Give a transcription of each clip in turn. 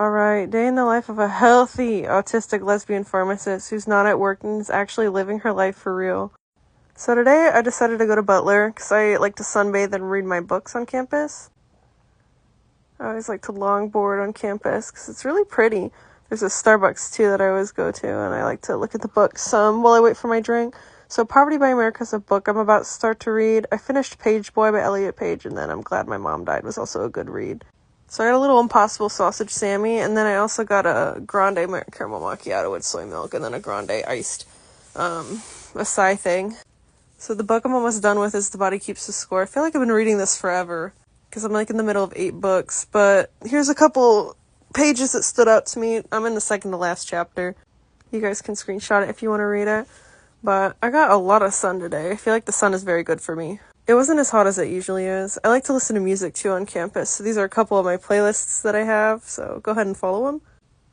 Alright, day in the life of a healthy autistic lesbian pharmacist who's not at work and is actually living her life for real. So today I decided to go to Butler because I like to sunbathe and read my books on campus. I always like to longboard on campus because it's really pretty. There's a Starbucks too that I always go to, and I like to look at the books while I wait for my drink. So Poverty by America is a book I'm about to start to read. I finished Page Boy by Elliot Page, and then I'm Glad My Mom Died was also a good read. So I got a little Impossible Sausage Sammy, and then I also got a grande caramel macchiato with soy milk, and then a grande iced acai thing. So the book I'm almost done with is The Body Keeps the Score. I feel like I've been reading this forever, because I'm like in the middle of 8 books, but here's a couple pages that stood out to me. I'm in the second to last chapter. You guys can screenshot it if you want to read it. But I got a lot of sun today. I feel like the sun is very good for me. It wasn't as hot as it usually is. I like to listen to music too on campus. So these are a couple of my playlists that I have. So go ahead and follow them.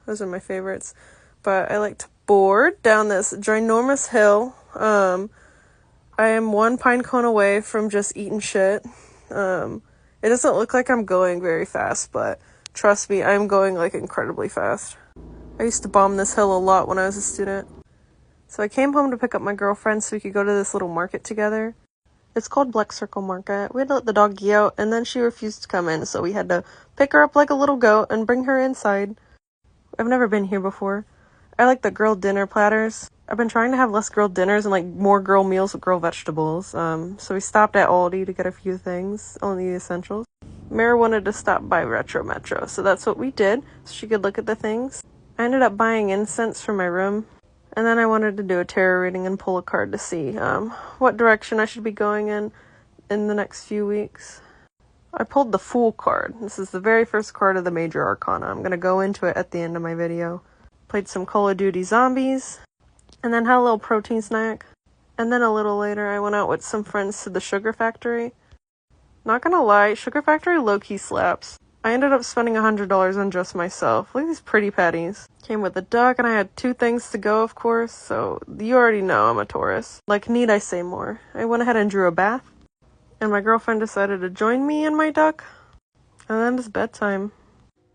Those are my favorites. But I like to board down this ginormous hill. I am 1 pine cone away from just eating shit. It doesn't look like I'm going very fast, but trust me, I'm going like incredibly fast. I used to bomb this hill a lot when I was a student. So I came home to pick up my girlfriend so we could go to this little market together. It's called Black Circle Market. We had to let the doggy out, and then she refused to come in, so we had to pick her up like a little goat and bring her inside. I've never been here before. I like the grilled dinner platters. I've been trying to have less grilled dinners and like more grilled meals with grilled vegetables. So we stopped at Aldi to get a few things, only the essentials. Mara wanted to stop by Retro Metro, so that's what we did, so she could look at the things. I ended up buying incense for my room. And then I wanted to do a tarot reading and pull a card to see what direction I should be going in the next few weeks. I pulled the Fool card. This is the very first card of the Major Arcana. I'm going to go into it at the end of my video. Played some Call of Duty Zombies, and then had a little protein snack. And then a little later, I went out with some friends to the Sugar Factory. Not gonna lie, Sugar Factory low-key slaps. I ended up spending $100 on just myself. Look at these pretty patties. Came with a duck, and I had 2 things to go, of course, so you already know I'm a Taurus. Like, need I say more? I went ahead and drew a bath, and my girlfriend decided to join me and my duck, and then it's bedtime.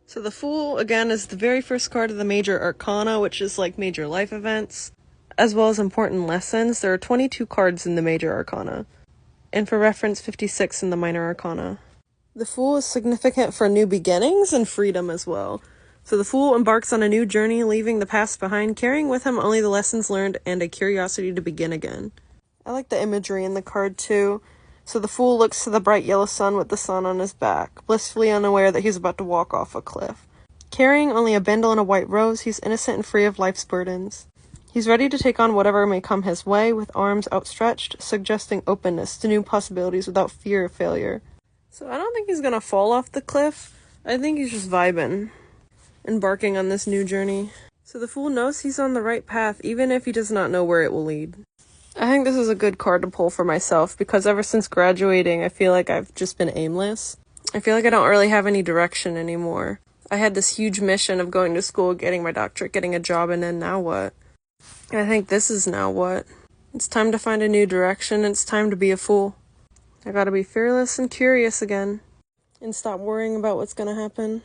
So the Fool, again, is the very first card of the Major Arcana, which is like major life events, as well as important lessons. There are 22 cards in the Major Arcana, and for reference, 56 in the Minor Arcana. The Fool is significant for new beginnings and freedom as well. So the Fool embarks on a new journey, leaving the past behind, carrying with him only the lessons learned and a curiosity to begin again. I like the imagery in the card too. So the Fool looks to the bright yellow sun with the sun on his back, blissfully unaware that he's about to walk off a cliff. Carrying only a bundle and a white rose, he's innocent and free of life's burdens. He's ready to take on whatever may come his way, with arms outstretched, suggesting openness to new possibilities without fear of failure. So I don't think he's gonna fall off the cliff. I think he's just vibing, embarking on this new journey. So the Fool knows he's on the right path, even if he does not know where it will lead. I think this is a good card to pull for myself, because ever since graduating, I feel like I've just been aimless. I feel like I don't really have any direction anymore. I had this huge mission of going to school, getting my doctorate, getting a job, and then now what? I think this is now what? It's time to find a new direction. It's time to be a fool. I gotta be fearless and curious again, and stop worrying about what's gonna happen.